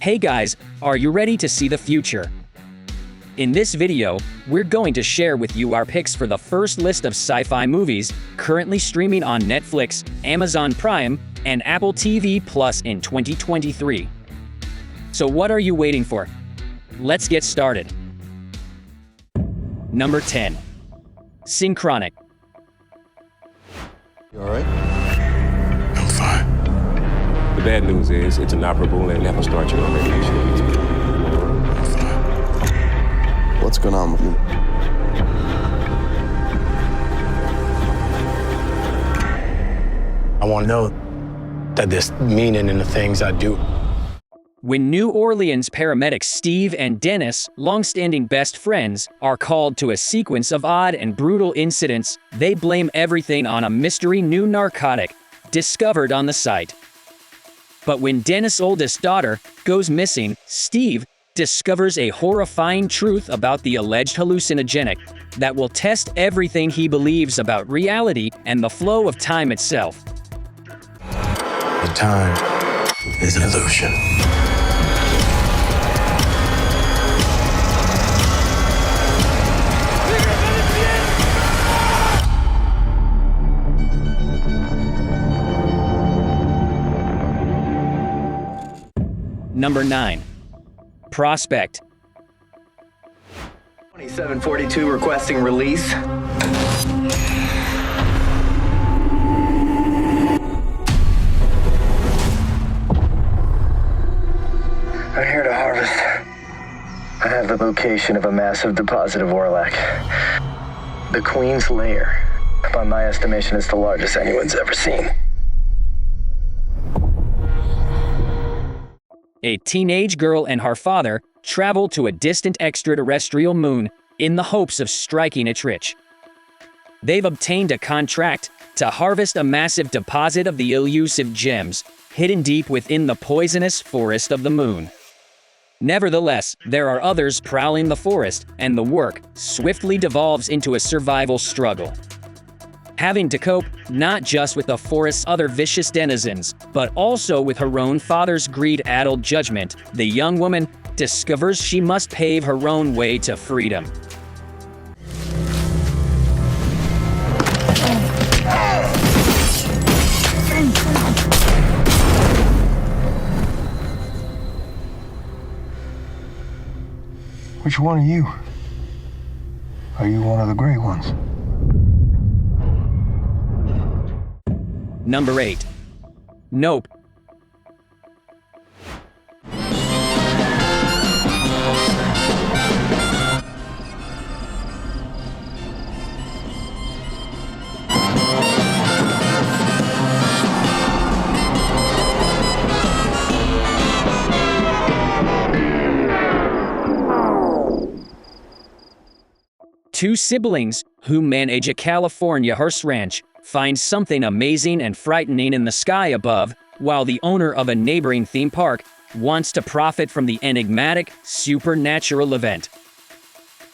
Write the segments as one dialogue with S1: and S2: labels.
S1: Hey guys, are you ready to see the future? In this video, we're going to share with you our picks for the first list of sci-fi movies currently streaming on Netflix, Amazon Prime, and Apple TV Plus in 2023. So what are you waiting for? Let's get started. Number 10. Synchronic.
S2: You alright?
S3: I'm fine.
S4: The bad news is it's inoperable and never start you on radiation immediately.
S3: I'm fine.
S2: What's going on with you?
S5: I want to know that there's meaning in the things I do.
S1: When New Orleans paramedics Steve and Dennis, long-standing best friends, are called to a sequence of odd and brutal incidents, they blame everything on a mystery new narcotic discovered on the site. But when Dennis' oldest daughter goes missing, Steve discovers a horrifying truth about the alleged hallucinogenic that will test everything he believes about reality and the flow of time itself.
S3: The time is an illusion.
S1: Number 9. Prospect.
S6: 2742 requesting release. I'm here to harvest. I have the location of a massive deposit of Orlac. The Queen's Lair. By my estimation, it's the largest anyone's ever seen.
S1: A teenage girl and her father travel to a distant extraterrestrial moon in the hopes of striking it rich. They've obtained a contract to harvest a massive deposit of the elusive gems hidden deep within the poisonous forest of the moon. Nevertheless, there are others prowling the forest, and the work swiftly devolves into a survival struggle. Having to cope not just with the forest's other vicious denizens, but also with her own father's greed-addled judgment, the young woman discovers she must pave her own way to freedom.
S7: Which one are you? Are you one of the great ones?
S1: Number 8. Nope. Two siblings who manage a California horse ranch find something amazing and frightening in the sky above, while the owner of a neighboring theme park wants to profit from the enigmatic, supernatural event.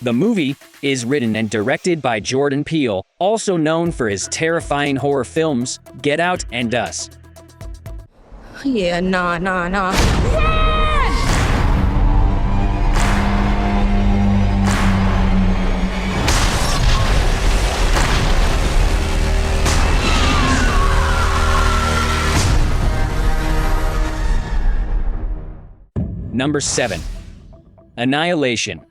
S1: The movie is written and directed by Jordan Peele, also known for his terrifying horror films Get Out and Us.
S8: Yeah, nah.
S1: Number 7. Annihilation.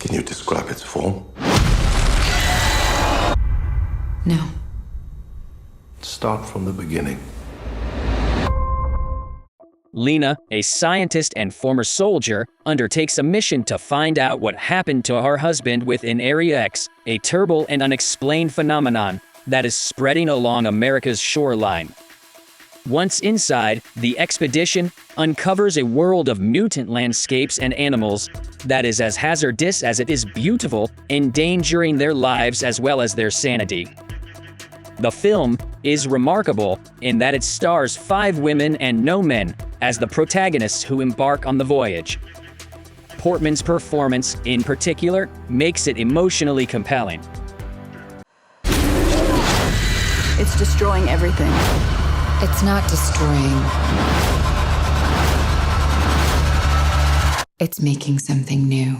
S3: Can you describe its form?
S8: No.
S3: Start from the beginning.
S1: Lena, a scientist and former soldier, undertakes a mission to find out what happened to her husband within Area X, a terrible and unexplained phenomenon that is spreading along America's shoreline. Once inside, the expedition uncovers a world of mutant landscapes and animals that is as hazardous as it is beautiful, endangering their lives as well as their sanity. The film is remarkable in that it stars 5 women and no men as the protagonists who embark on the voyage. Portman's performance, in particular, makes it emotionally compelling.
S8: It's destroying everything. It's not destroying. It's making something new.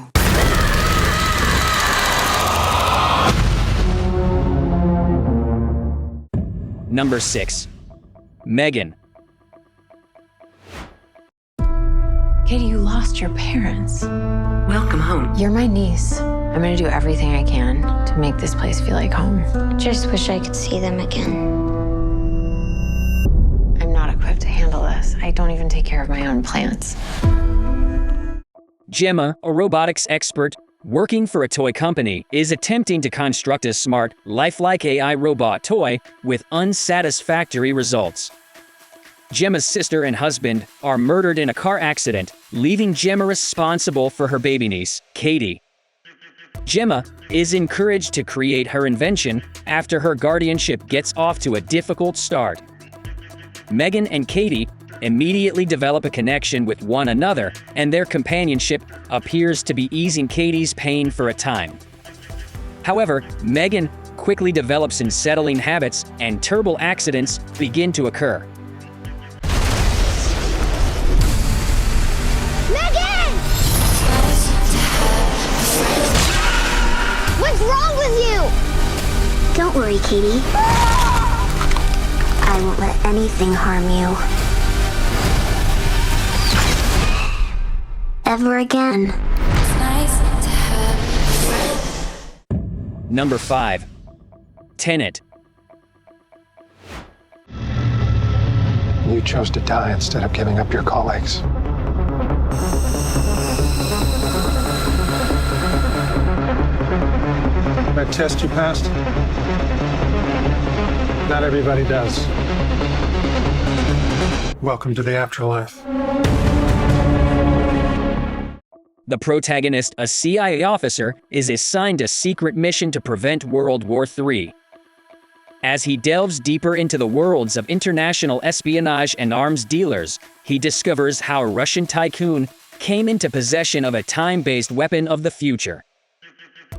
S1: Number 6. Megan.
S9: Katie, you lost your parents.
S10: Welcome home.
S9: You're my niece. I'm gonna do everything I can to make this place feel like home.
S11: Just wish I could see them again.
S9: I'm not equipped to handle this. I don't even take care of my own plants.
S1: Gemma, a robotics expert working for a toy company, is attempting to construct a smart, lifelike AI robot toy with unsatisfactory results. Gemma's sister and husband are murdered in a car accident, leaving Gemma responsible for her baby niece, Katie. Gemma is encouraged to create her invention after her guardianship gets off to a difficult start. Megan and Katie immediately develop a connection with one another, and their companionship appears to be easing Katie's pain for a time. However, Megan quickly develops unsettling habits, and terrible accidents begin to occur.
S11: Megan! What's wrong with you? Don't worry, Katie. I won't let anything harm you. Ever again. It's nice to have a friend.
S1: Number 5. Tenet.
S7: You chose to die instead of giving up your colleagues. That test you passed? Not everybody does. Welcome to the afterlife.
S1: The protagonist, a CIA officer, is assigned a secret mission to prevent World War III. As he delves deeper into the worlds of international espionage and arms dealers, he discovers how a Russian tycoon came into possession of a time-based weapon of the future.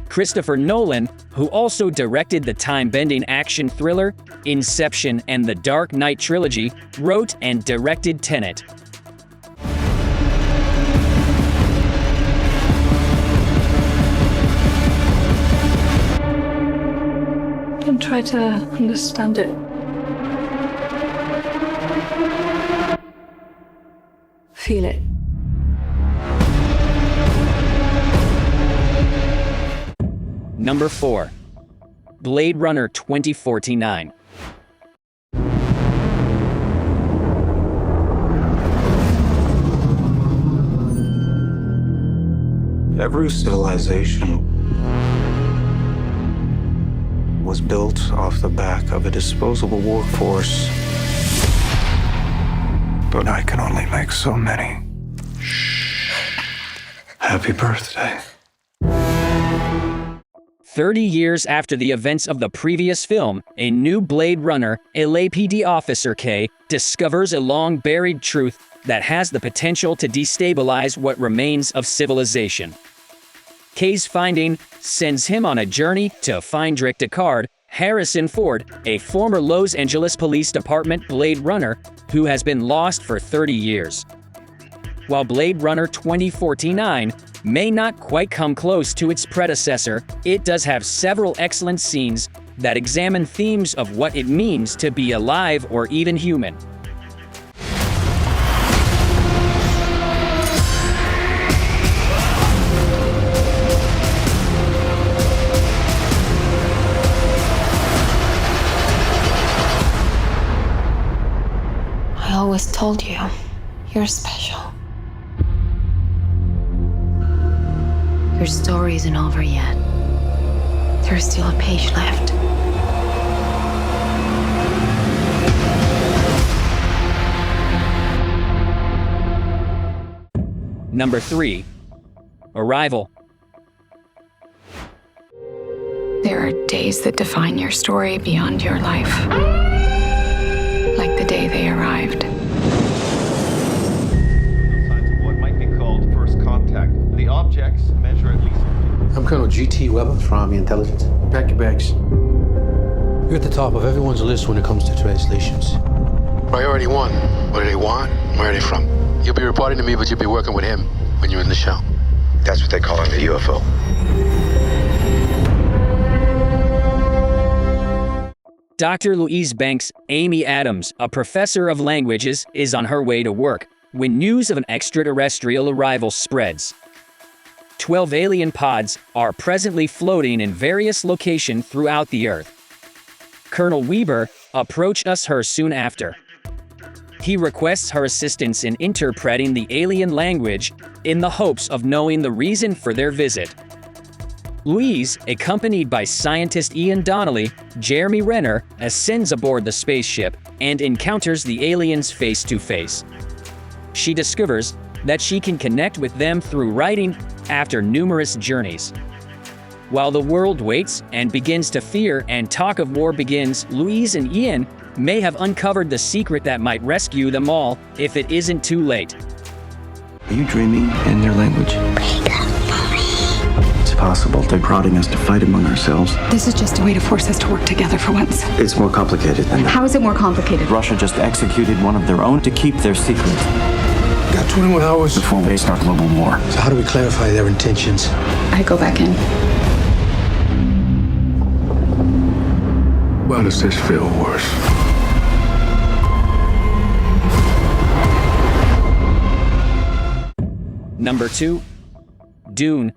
S1: Christopher Nolan, who also directed the time-bending action thriller Inception and the Dark Knight trilogy, wrote and directed Tenet.
S10: Don't try to understand it. Feel it.
S1: Number 4. Blade Runner 2049.
S12: Every civilization was built off the back of a disposable workforce. But I can only make so many. Happy birthday.
S1: 30 years after the events of the previous film, a new Blade Runner, LAPD Officer K, discovers a long-buried truth that has the potential to destabilize what remains of civilization. K's finding sends him on a journey to find Rick Deckard, Harrison Ford, a former Los Angeles Police Department Blade Runner who has been lost for 30 years. While Blade Runner 2049 may not quite come close to its predecessor, it does have several excellent scenes that examine themes of what it means to be alive or even human.
S9: I always told you, you're special. Your story isn't over yet. There's still a page left.
S1: Number 3. Arrival.
S8: There are days that define your story beyond your life. Like the day they arrived.
S13: Signs of what might be called first contact. The objects measure at least.
S14: I'm Colonel G.T. Weber from Army Intelligence. Pack your bags. You're at the top of everyone's list when it comes to translations. Priority 1. What do they want? Where are they from? You'll be reporting to me, but you'll be working with him when you're in the show.
S2: That's what they call in the UFO.
S1: Dr. Louise Banks' Amy Adams, a professor of languages, is on her way to work when news of an extraterrestrial arrival spreads. 12 alien pods are presently floating in various locations throughout the Earth. Colonel Weber approached her soon after. He requests her assistance in interpreting the alien language in the hopes of knowing the reason for their visit. Louise, accompanied by scientist Ian Donnelly, Jeremy Renner, ascends aboard the spaceship and encounters the aliens face to face. She discovers that she can connect with them through writing after numerous journeys. While the world waits and begins to fear and talk of war begins, Louise and Ian may have uncovered the secret that might rescue them all if it isn't too late.
S12: Are you dreaming in their language? It's possible they're prodding us to fight among ourselves.
S8: This is just a way to force us to work together for once.
S12: It's more complicated than that.
S8: How is it more complicated?
S12: Russia just executed one of their own to keep their secret.
S14: Got 21 hours
S12: before they start global war.
S14: So how do we clarify their intentions?
S8: I go back in.
S3: Why does this feel worse?
S1: Number 2. Dune.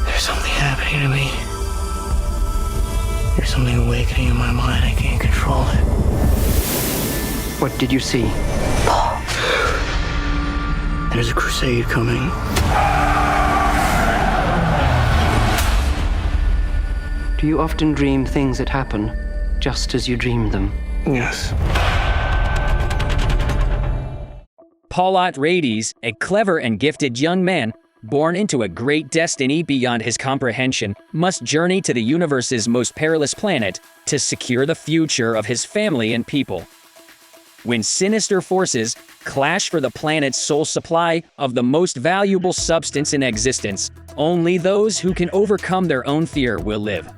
S5: There's something happening to me. There's something awakening in my mind. I can't control it.
S15: What did you see?
S5: There's a crusade coming.
S15: Do you often dream things that happen just as you dreamed them?
S5: Yes.
S1: Paul Atreides, a clever and gifted young man, born into a great destiny beyond his comprehension, must journey to the universe's most perilous planet to secure the future of his family and people. When sinister forces clash for the planet's sole supply of the most valuable substance in existence, only those who can overcome their own fear will live.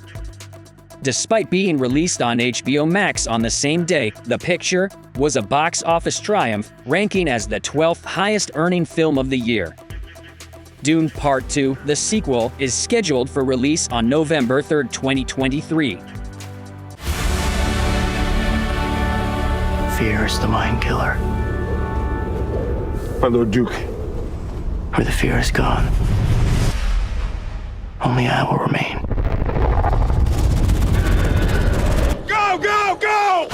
S1: Despite being released on HBO Max on the same day, the picture was a box office triumph, ranking as the 12th highest-earning film of the year. Dune Part 2, the sequel, is scheduled for release on November 3, 2023.
S5: Fear is the mind killer.
S3: My Lord Duke.
S5: Where the fear is gone, only I will remain.
S3: Go, go, go!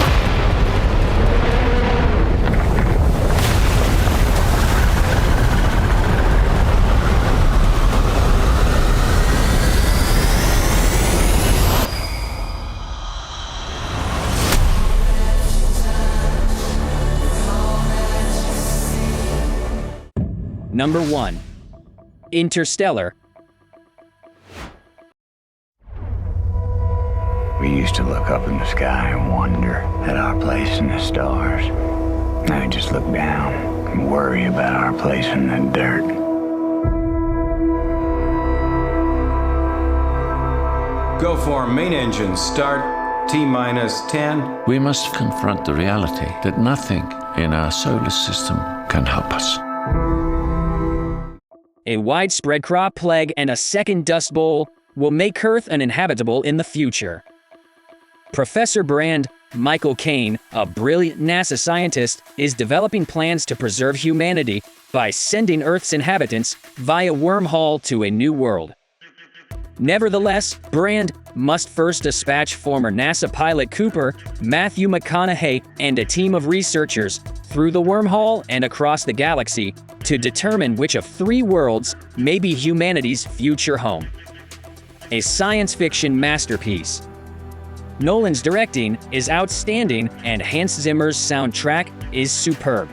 S1: Number 1. Interstellar.
S16: We used to look up in the sky and wonder at our place in the stars. Now we just look down and worry about our place in the dirt.
S17: Go for main engine start, T-minus 10.
S18: We must confront the reality that nothing in our solar system can help us.
S1: A widespread crop plague and a second dust bowl will make Earth uninhabitable in the future. Professor Brand, Michael Caine, a brilliant NASA scientist, is developing plans to preserve humanity by sending Earth's inhabitants via wormhole to a new world. Nevertheless, Brand must first dispatch former NASA pilot Cooper, Matthew McConaughey, and a team of researchers through the wormhole and across the galaxy to determine which of 3 worlds may be humanity's future home. A science fiction masterpiece. Nolan's directing is outstanding and Hans Zimmer's soundtrack is superb.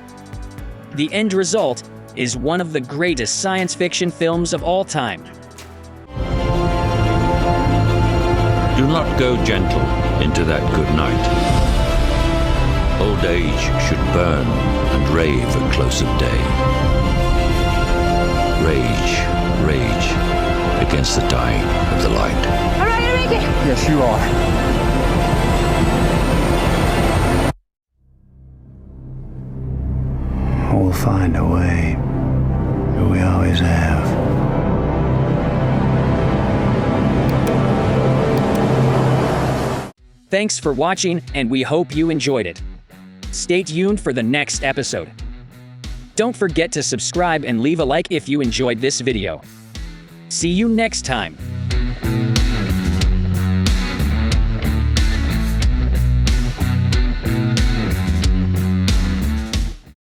S1: The end result is one of the greatest science fiction films of all time.
S18: Do not go gentle into that good night. Old age should burn and rave at close of day. Rage, rage against the dying of the light.
S19: All right, Enrique.
S7: Yes, you are.
S1: Thanks for watching, and we hope you enjoyed it. Stay tuned for the next episode. Don't forget to subscribe and leave a like if you enjoyed this video. See you next time.